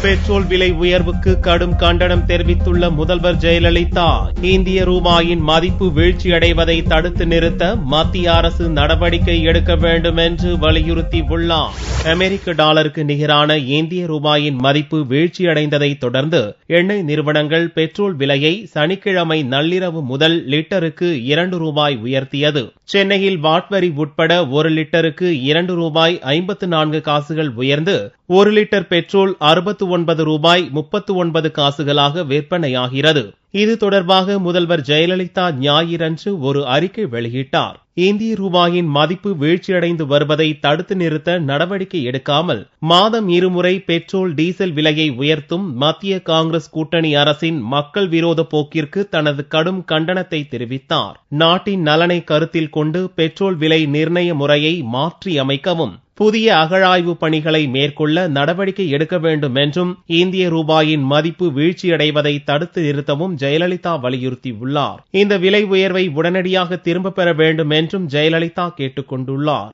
Petrol விலை உயர்வுக்கு கடும் கண்டனம் தெரிவித்துள்ள முதல்வர் ஜெயலலிதா, இந்திய ரூபாயின் மதிப்பு வீழ்ச்சியடைவதை தடுத்து நிறுத்த மத்திய அரசு நடவடிக்கை எடுக்க வேண்டும் என்று வலியுறுத்தியுள்ளார். அமெரிக்க டாலருக்கு நிகரான இந்திய ரூபாயின் மதிப்பு வீழ்ச்சியடைந்ததை தொடர்ந்து எண்ணெய் நிறுவனங்கள் பெட்ரோல் விலையை சனிக்கிழமை நள்ளிரவு முதல் லிட்டருக்கு ₹2 உயர்த்தியது. சென்னையில் வாட் வரி உட்பட 1 லிட்டருக்கு ₹2.54 உயர்ந்து 1 லிட்டர் பெட்ரோல் ₹69.39 விற்பனையாகிறது. இது தொடர்பாக முதல்வர் ஜெயலலிதா ஞாயிறன்று ஒரு அறிக்கை வெளியிட்டார். இந்திய ரூபாயின் மதிப்பு வீழ்ச்சியடைந்து வருவதை தடுத்து நிறுத்த நடவடிக்கை எடுக்காமல் மாதம் 2 முறை பெட்ரோல் டீசல் விலையை உயர்த்தும் மத்திய காங்கிரஸ் கூட்டணி அரசின் மக்கள் விரோத போக்கிற்கு தனது கடும் கண்டனத்தை தெரிவித்தார். நாட்டின் நலனை கருத்தில் கொண்டு பெட்ரோல் விலை நிர்ணய முறையை மாற்றி அமைக்கவும் புதிய அகழாய்வு பணிகளை மேற்கொள்ள நடவடிக்கை எடுக்க வேண்டும் என்றும் இந்திய ரூபாயின் மதிப்பு வீழ்ச்சியடைவதை தடுத்து நிறுத்தவும் ஜெயலலிதா வலியுறுத்தியுள்ளார். இந்த விலை உயர்வை உடனடியாக திரும்பப் பெற வேண்டும் என்றும் ஜெயலலிதா கேட்டுக் கொண்டுள்ளார்.